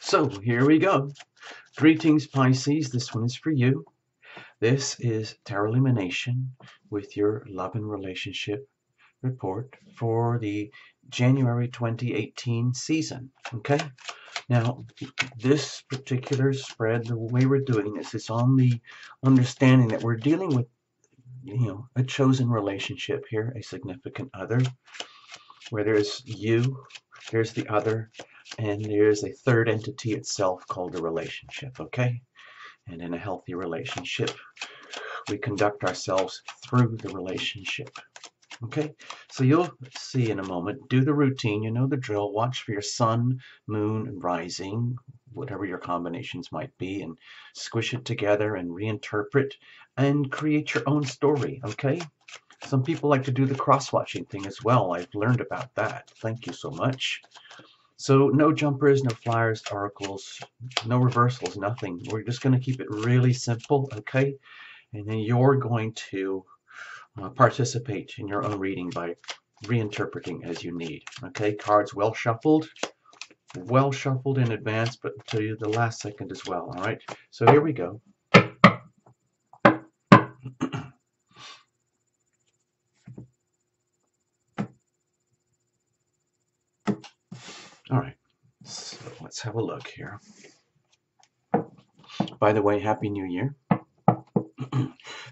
So here we go. Greetings, Pisces. This one is for you. This is Tarot Lumination with your love and relationship report for the January 2018 season. Okay. Now, this particular spread, the way we're doing this is on the understanding that we're dealing with, a chosen relationship here, a significant other, where there's you, there's the other, and there's a third entity itself called a relationship, okay? And in a healthy relationship, we conduct ourselves through the relationship. Okay, so you'll see in a moment. Do the routine, you know the drill. Watch for your sun, moon, and rising, whatever your combinations might be, and squish it together and reinterpret and create your own story, okay? Some people like to do the cross-watching thing as well. I've learned about that. Thank you so much. So no jumpers, no flyers, oracles, no reversals, nothing. We're just going to keep it really simple, okay? And then you're going to participate in your own reading by reinterpreting as you need. Okay, cards well shuffled in advance, but to the last second as well. All right, so here we go. All right, so let's have a look here. By the way, Happy New Year.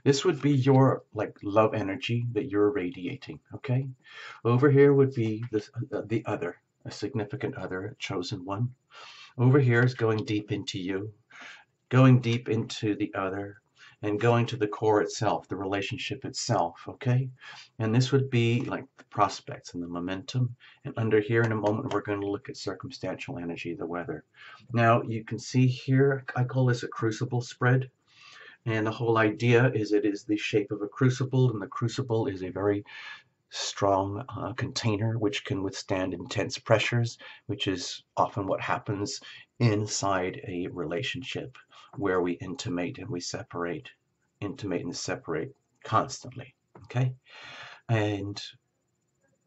This would be your love energy that you're radiating, okay? Over here would be the other, a significant other, a chosen one. Over here is going deep into you, going deep into the other, and going to the core itself, the relationship itself, okay? And this would be like the prospects and the momentum. And under here in a moment, we're going to look at circumstantial energy, the weather. Now, you can see here, I call this a crucible spread. And the whole idea is it is the shape of a crucible, and the crucible is a very strong container which can withstand intense pressures, which is often what happens inside a relationship where we intimate and separate constantly, okay? And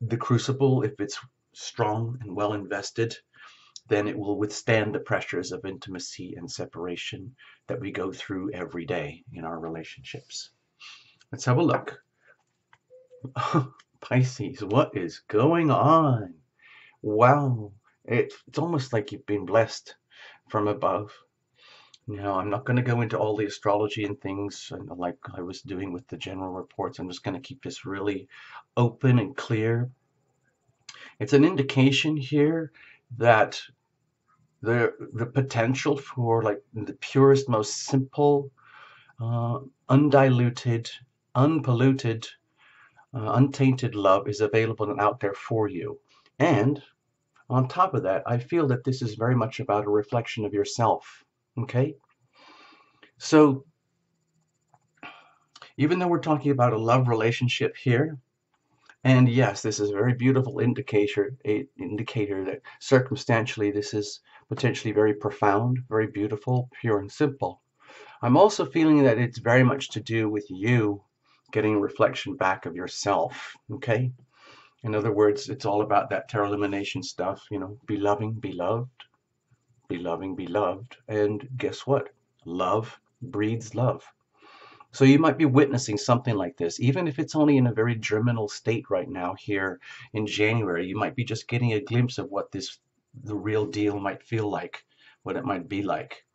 the crucible, if it's strong and well invested, then it will withstand the pressures of intimacy and separation that we go through every day in our relationships. Let's have a look. Pisces, what is going on? Wow, it's almost like you've been blessed from above. Now, I'm not going to go into all the astrology and things like I was doing with the general reports. I'm just going to keep this really open and clear. It's an indication here that the potential for the purest, most simple, undiluted, unpolluted, untainted love is available and out there for you. And on top of that, I feel that this is very much about a reflection of yourself. Okay? So, even though we're talking about a love relationship here, and yes, this is a very beautiful indicator that circumstantially this is potentially very profound, very beautiful, pure and simple. I'm also feeling that it's very much to do with you getting a reflection back of yourself, okay? In other words, it's all about that tarot illumination stuff, be loving, be loved, be loving, be loved, and guess what? Love breeds love. So you might be witnessing something like this, even if it's only in a very germinal state right now here in January. You might be just getting a glimpse of what the real deal might feel like, what it might be like.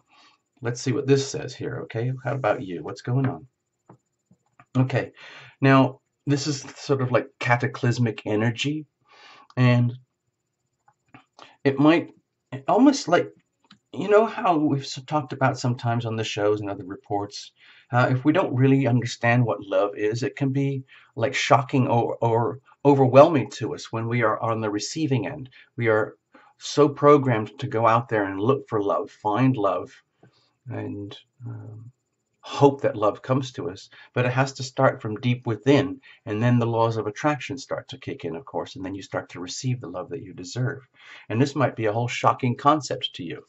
Let's see what this says here, okay? How about you? What's going on? Okay, now this is sort of like cataclysmic energy, and it might almost like, how we've talked about sometimes on the shows and other reports, if we don't really understand what love is, it can be like shocking or overwhelming to us when we are on the receiving end. We are so programmed to go out there and look for love, find love, and hope that love comes to us. But it has to start from deep within, and then the laws of attraction start to kick in, of course, and then you start to receive the love that you deserve. And this might be a whole shocking concept to you,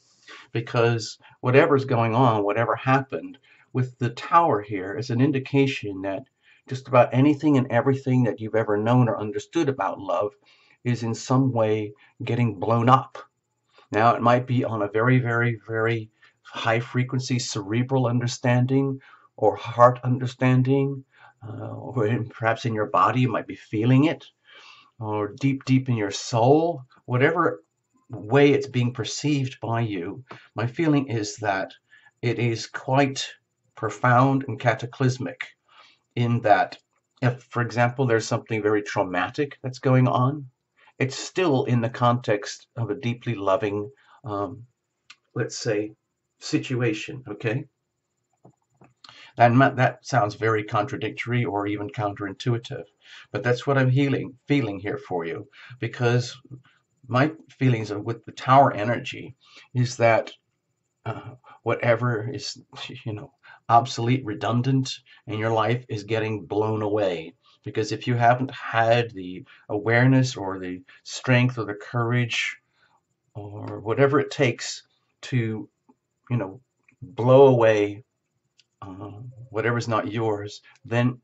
because whatever's going on, whatever happened with the tower here is an indication that just about anything and everything that you've ever known or understood about love is in some way getting blown up. Now, it might be on a very, very, very high frequency cerebral understanding or heart understanding, or perhaps in your body, you might be feeling it, or deep, deep in your soul, whatever way it's being perceived by you. My feeling is that it is quite profound and cataclysmic in that if, for example, there's something very traumatic that's going on, it's still in the context of a deeply loving, um, let's say, situation, okay? That sounds very contradictory or even counterintuitive, but that's what I'm feeling here for you, because my feelings with the tower energy is that whatever is, you know, obsolete, redundant in your life is getting blown away. Because if you haven't had the awareness or the strength or the courage or whatever it takes to, you know, blow away whatever's not yours, then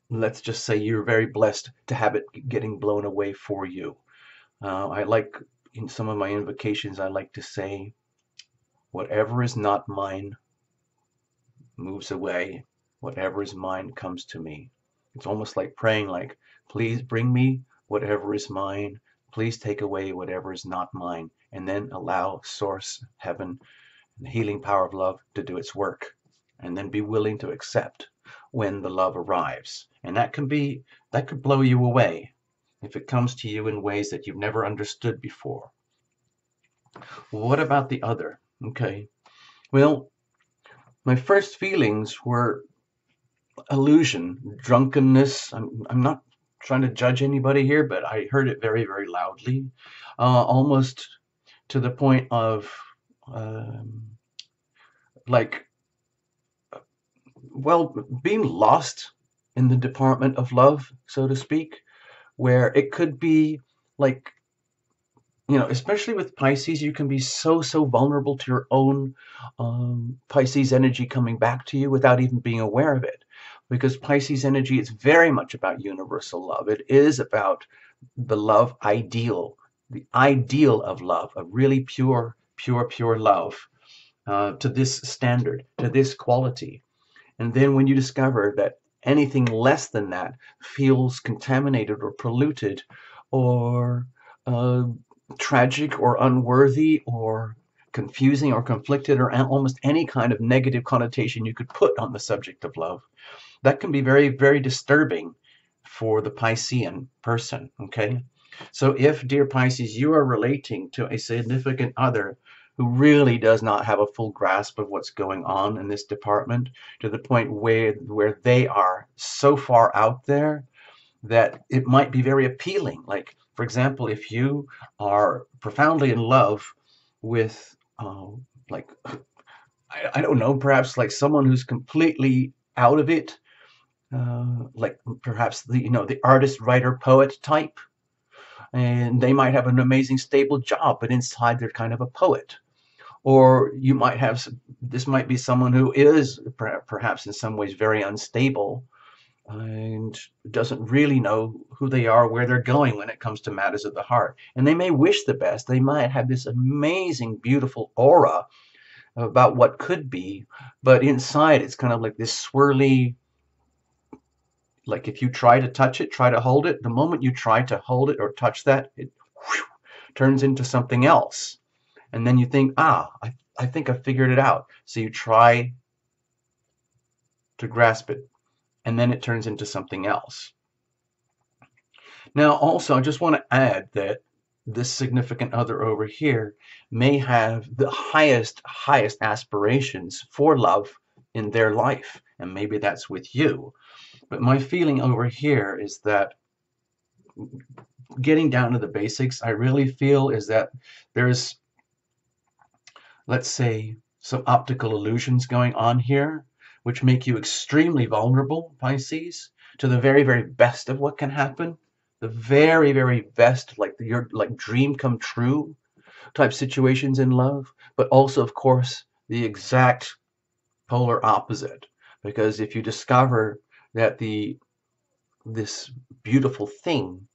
let's just say you're very blessed to have it getting blown away for you. I like, in some of my invocations, I like to say, whatever is not mine moves away. Whatever is mine comes to me. It's almost like praying, like, please bring me whatever is mine. Please take away whatever is not mine. And then allow Source, Heaven, and the healing power of love to do its work. And then be willing to accept when the love arrives. And that could blow you away if it comes to you in ways that you've never understood before. What about the other? Okay. Well, my first feelings were illusion, drunkenness. I'm not trying to judge anybody here, but I heard it very, very loudly, almost to the point of um, like, well, being lost in the department of love, so to speak, where it could be like, you know, especially with Pisces, you can be so vulnerable to your own Pisces energy coming back to you without even being aware of it. Because Pisces energy is very much about universal love. It is about the love ideal, the ideal of love, a really pure, pure, pure love to this standard, to this quality. And then when you discover that anything less than that feels contaminated or polluted or uh, tragic or unworthy or confusing or conflicted or almost any kind of negative connotation you could put on the subject of love, that can be very, very disturbing for the Piscean person, okay? So if, dear Pisces, you are relating to a significant other who really does not have a full grasp of what's going on in this department, to the point where they are so far out there that it might be very appealing. Like, for example, if you are profoundly in love with, like, I don't know, perhaps like someone who's completely out of it, like perhaps the, you know, the artist, writer, poet type, and they might have an amazing stable job, but inside they're kind of a poet. Or you might have, this might be someone who is perhaps in some ways very unstable and doesn't really know who they are, where they're going when it comes to matters of the heart. And they may wish the best. They might have this amazing, beautiful aura about what could be, but inside it's kind of like this swirly, like if you try to touch it, try to hold it, the moment you try to hold it or touch that, it whew, turns into something else. And then you think, I think I figured it out. So you try to grasp it, and then it turns into something else. Now, also, I just want to add that this significant other over here may have the highest aspirations for love in their life, and maybe that's with you. But my feeling over here is that, getting down to the basics, I really feel is that there's, let's say, some optical illusions going on here, which make you extremely vulnerable, Pisces, to the very, very best of what can happen. The very, very best, like your like dream come true type situations in love, but also, of course, the exact polar opposite. Because if you discover that this beautiful thing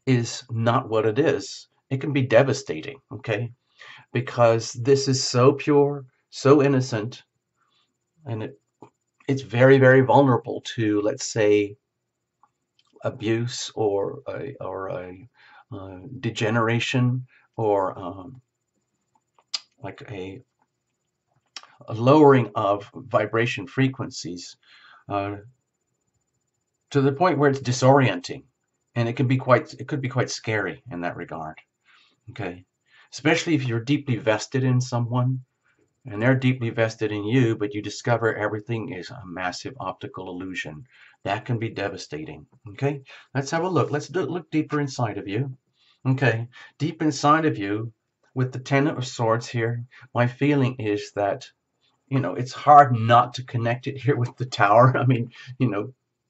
is not what it is, it can be devastating, okay? Because this is so pure, so innocent, and it's very, very vulnerable to, let's say, abuse or a degeneration or like a lowering of vibration frequencies uh, to the point where it's disorienting, and it could be quite scary in that regard. Okay, especially if you're deeply vested in someone and they're deeply vested in you, but you discover everything is a massive optical illusion. That can be devastating. Okay, let's have a look. Let's look deeper inside of you. Okay, deep inside of you, with the Ten of Swords here, my feeling is that, it's hard not to connect it here with the Tower. I mean,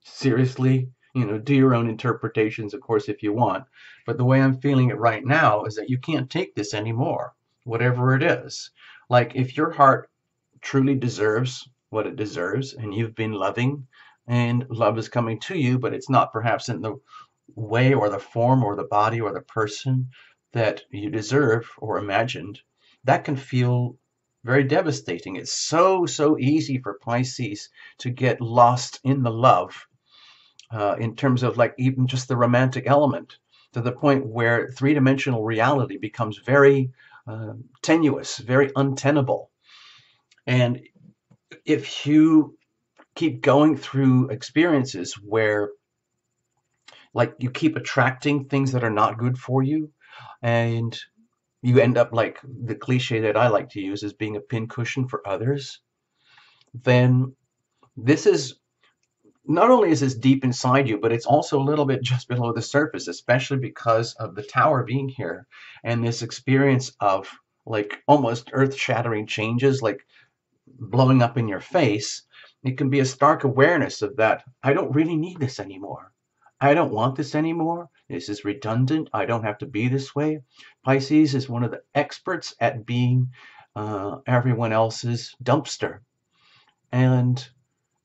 seriously, do your own interpretations, of course, if you want. But the way I'm feeling it right now is that you can't take this anymore, whatever it is. Like, if your heart truly deserves what it deserves, and you've been loving, and love is coming to you, but it's not perhaps in the way or the form or the body or the person that you deserve or imagined, that can feel very devastating. It's so, so easy for Pisces to get lost in the love, in terms of like even just the romantic element, to the point where three-dimensional reality becomes very tenuous, very untenable. And if you keep going through experiences where like you keep attracting things that are not good for you, and you end up like the cliche that I like to use as being a pincushion for others, then this is not only is this deep inside you, but it's also a little bit just below the surface, especially because of the Tower being here and this experience of like almost earth-shattering changes, like blowing up in your face. It can be a stark awareness of that. I don't really need this anymore. I don't want this anymore. This is redundant. I don't have to be this way. Pisces is one of the experts at being everyone else's dumpster. And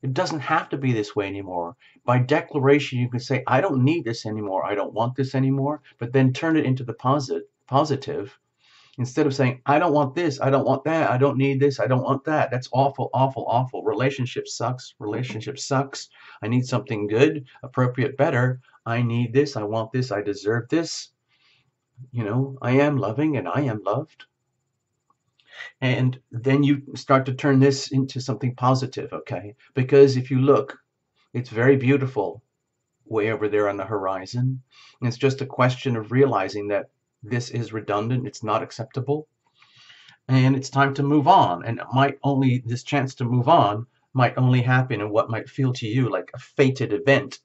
it doesn't have to be this way anymore. By declaration, you can say, I don't need this anymore. I don't want this anymore. But then turn it into the positive. Instead of saying, I don't want this, I don't want that, I don't need this, I don't want that. That's awful, awful, awful. Relationship sucks. Relationship sucks. I need something good, appropriate, better. I need this, I want this, I deserve this. I am loving and I am loved. And then you start to turn this into something positive, okay? Because if you look, it's very beautiful way over there on the horizon. And it's just a question of realizing that this is redundant, it's not acceptable, and it's time to move on. And this chance to move on might only happen in what might feel to you like a fated event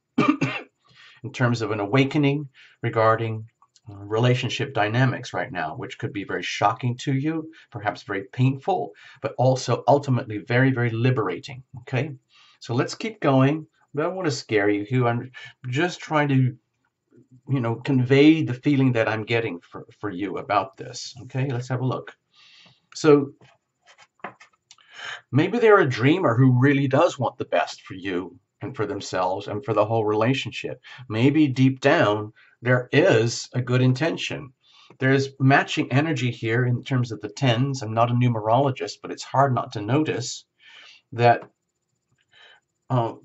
in terms of an awakening regarding relationship dynamics right now, which could be very shocking to you, perhaps very painful, but also ultimately very, very liberating. Okay, so let's keep going. I don't want to scare you, Hugh. I'm just trying to, convey the feeling that I'm getting for you about this. Okay, let's have a look. So maybe they're a dreamer who really does want the best for you and for themselves and for the whole relationship. Maybe deep down, there is a good intention. There's matching energy here in terms of the tens. I'm not a numerologist, but it's hard not to notice that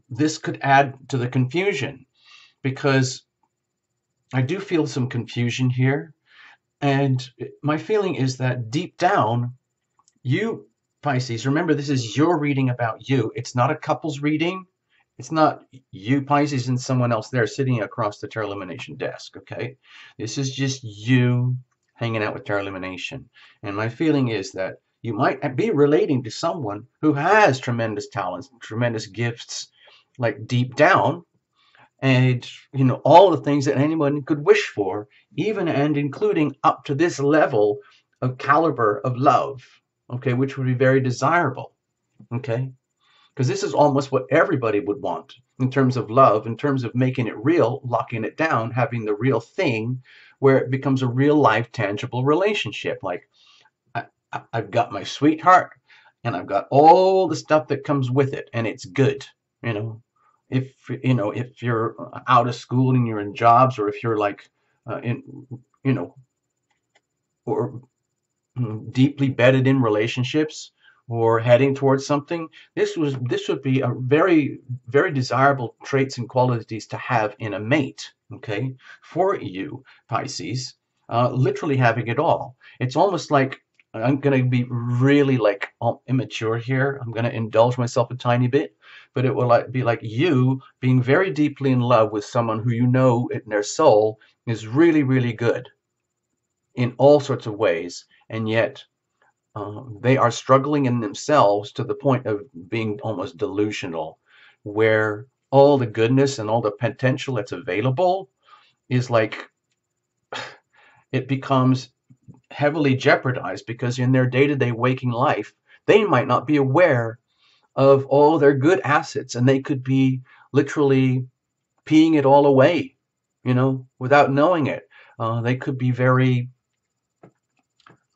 this could add to the confusion, because I do feel some confusion here. And my feeling is that deep down, you, Pisces, remember this is your reading about you. It's not a couple's reading. It's not you, Pisces, and someone else there sitting across the Tarot Illumination desk, okay? This is just you hanging out with Tarot Illumination. And my feeling is that you might be relating to someone who has tremendous talents, tremendous gifts, like deep down, and all the things that anyone could wish for, even and including up to this level of caliber of love, okay, which would be very desirable, okay, because this is almost what everybody would want in terms of love, in terms of making it real, locking it down, having the real thing where it becomes a real life tangible relationship. Like, I've got my sweetheart and I've got all the stuff that comes with it, and it's good, if you're out of school and you're in jobs, or if you're like in, you know, or deeply bedded in relationships or heading towards something, this would be a very desirable traits and qualities to have in a mate. Okay, for you Pisces, literally having it all. It's almost like I'm going to be really like immature here. I'm going to indulge myself a tiny bit, but it will be like you being very deeply in love with someone who you know in their soul is really good in all sorts of ways, and yet they are struggling in themselves to the point of being almost delusional, where all the goodness and all the potential that's available is like it becomes heavily jeopardized because in their day-to-day waking life, they might not be aware of all their good assets and they could be literally peeing it all away, without knowing it. They could be very,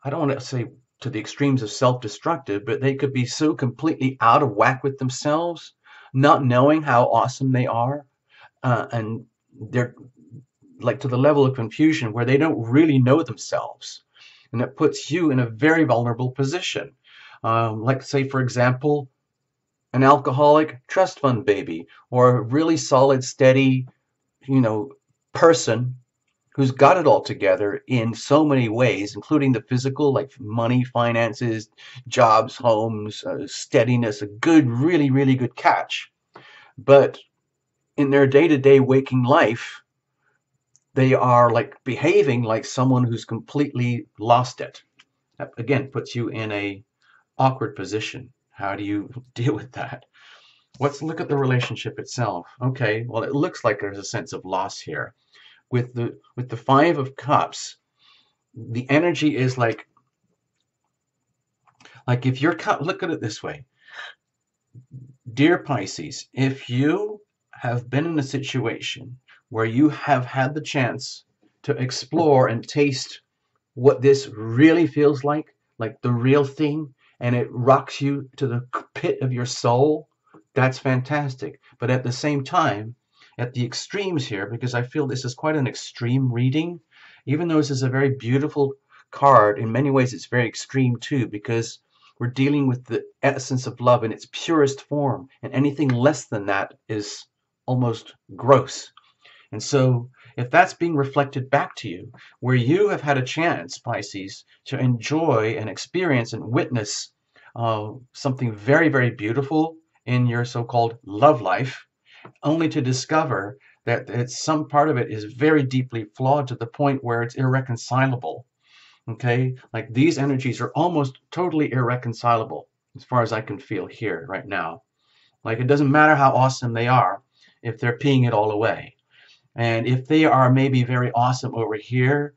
I don't want to say to the extremes of self-destructive, but they could be so completely out of whack with themselves, not knowing how awesome they are, and they're like to the level of confusion where they don't really know themselves, and it puts you in a very vulnerable position. Like say, for example, an alcoholic trust fund baby, or a really solid, steady, you know, person who's got it all together in so many ways, including the physical, like money, finances, jobs, homes, steadiness, a good, really good catch. But in their day-to-day waking life, they are like behaving like someone who's completely lost it. That, again, puts you in a awkward position. How do you deal with that? Let's look at the relationship itself. Okay, well, it looks like there's a sense of loss here. With the Five of Cups, the energy is like if you're look at it this way, dear Pisces, if you have been in a situation where you have had the chance to explore and taste what this really feels like the real thing, and it rocks you to the pit of your soul, that's fantastic. But at the same time, at the extremes here, because I feel this is quite an extreme reading, even though this is a very beautiful card, in many ways it's very extreme too, because we're dealing with the essence of love in its purest form, and anything less than that is almost gross. And so, if that's being reflected back to you, where you have had a chance, Pisces, to enjoy and experience and witness something very beautiful in your so-called love life, only to discover that some part of it is very deeply flawed to the point where it's irreconcilable. Okay, like these energies are almost totally irreconcilable as far as I can feel here right now. Like it doesn't matter how awesome they are if they're peeing it all away. And if they are maybe very awesome over here,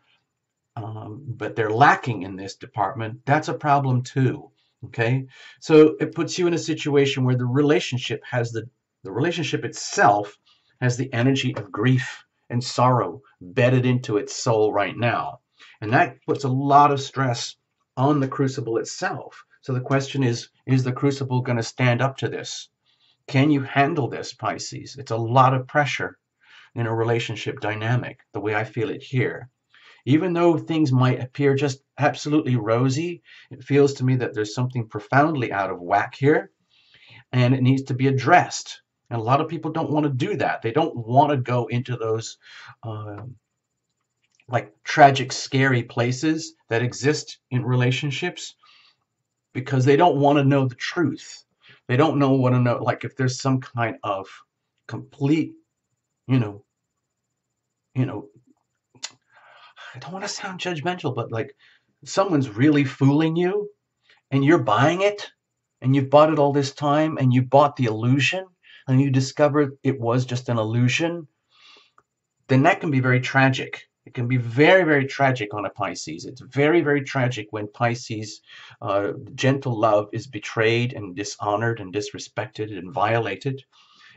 but they're lacking in this department, that's a problem too. Okay, so it puts you in a situation where the relationship itself has the energy of grief and sorrow bedded into its soul right now, and that puts a lot of stress on the crucible itself. So the question is the crucible going to stand up to this? Can you handle this, Pisces? It's a lot of pressure in a relationship dynamic, the way I feel it here. Even though things might appear just absolutely rosy, it feels to me that there's something profoundly out of whack here, and it needs to be addressed. And a lot of people don't want to do that. They don't want to go into those uh, like tragic, scary places that exist in relationships because they don't want to know the truth. They don't want to know, like if there's some kind of complete, you know, you know, I don't want to sound judgmental, but like someone's really fooling you and you're buying it and you've bought it all this time and you bought the illusion and you discovered it was just an illusion, then that can be very tragic. It can be very tragic on a Pisces. It's very tragic when Pisces gentle love is betrayed and dishonored and disrespected and violated.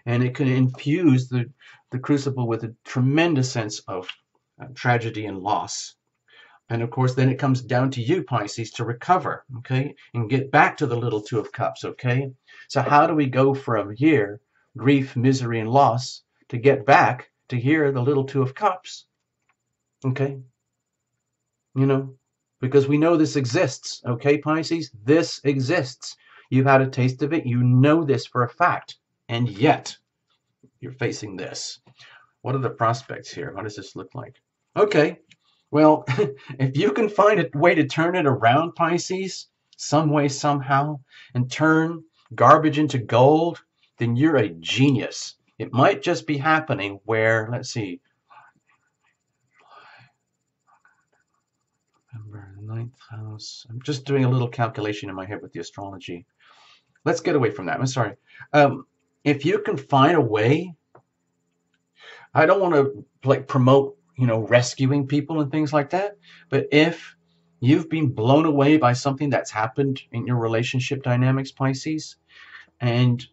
And it can infuse the crucible with a tremendous sense of tragedy and loss. And of course, then it comes down to you, Pisces, to recover, okay, and get back to the little Two of Cups, okay? So how do we go from here, grief, misery, and loss, to get back to here, the little Two of Cups? Okay, you know, because we know this exists. Okay, Pisces, this exists. You've had a taste of it. You know this for a fact, and yet you're facing this. What are the prospects here? What does this look like? Okay, well, if you can find a way to turn it around, Pisces, some way, somehow, and turn garbage into gold, then you're a genius. It might just be happening where, let's see, November, ninth house. I'm just doing a little calculation in my head with the astrology. Let's get away from that. I'm sorry. If you can find a way, I don't want to like promote, rescuing people and things like that, but if you've been blown away by something that's happened in your relationship dynamics, Pisces, and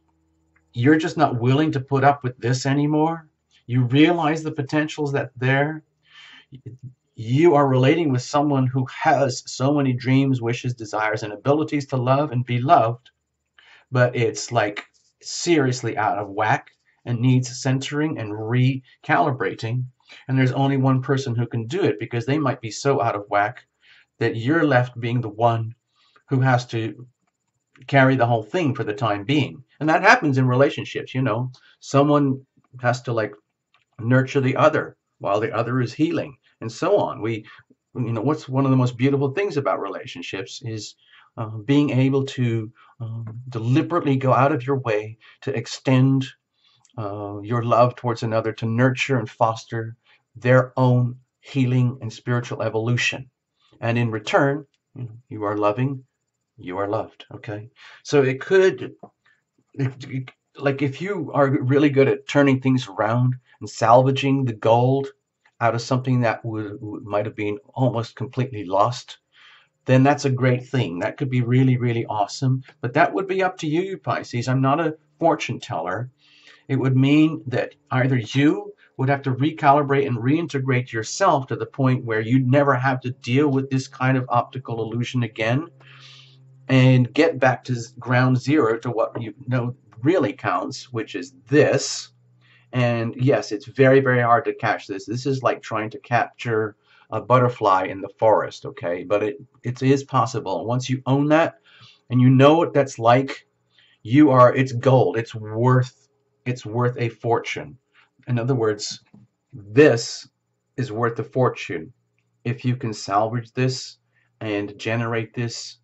you're just not willing to put up with this anymore, you realize the potentials that there, you are relating with someone who has so many dreams, wishes, desires, and abilities to love and be loved, but it's like seriously out of whack and needs centering and recalibrating. And there's only one person who can do it because they might be so out of whack that you're left being the one who has to carry the whole thing for the time being. And that happens in relationships, Someone has to like nurture the other while the other is healing and so on. What's one of the most beautiful things about relationships is being able to deliberately go out of your way to extend your love towards another, to nurture and foster their own healing and spiritual evolution. And in return, you are loving, you are loved. Okay. So it could, like, if you are really good at turning things around and salvaging the gold out of something that might have been almost completely lost, then that's a great thing. That could be really, really awesome. But that would be up to you, Pisces. I'm not a fortune teller. It would mean that either you would have to recalibrate and reintegrate yourself to the point where you'd never have to deal with this kind of optical illusion again and get back to ground zero, to what you know really counts, which is this. And yes, it's very, very hard to catch this. This is like trying to capture a butterfly in the forest, okay? But it is possible. Once you own that and you know what that's like, it's gold. It's worth a fortune. In other words, this is worth a fortune if you can salvage this and generate this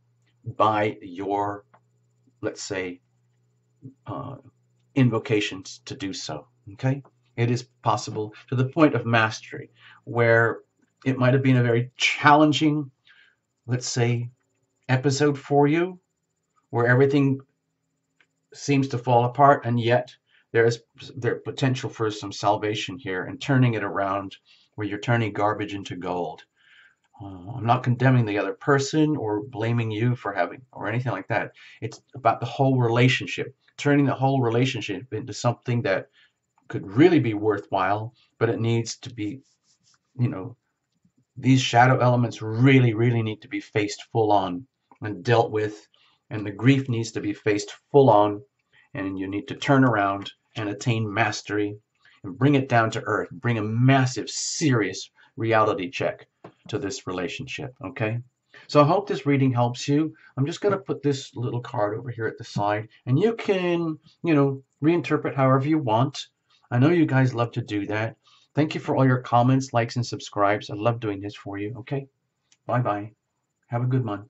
by your, let's say, uh, invocations to do so. Okay? It is possible to the point of mastery, where it might have been a very challenging, let's say, episode for you, where everything seems to fall apart, and yet there's potential for some salvation here and turning it around, where you're turning garbage into gold. I'm not condemning the other person or blaming you for having or anything like that. It's about the whole relationship, turning the whole relationship into something that could really be worthwhile, but it needs to be, you know, these shadow elements really, really need to be faced full on and dealt with, and the grief needs to be faced full on, and you need to turn around and attain mastery and bring it down to earth, bring a massive, serious reality check to this relationship, okay? So I hope this reading helps you. I'm just going to put this little card over here at the side, and you can, reinterpret however you want. I know you guys love to do that. Thank you for all your comments, likes, and subscribes. I love doing this for you, okay? Bye-bye. Have a good one.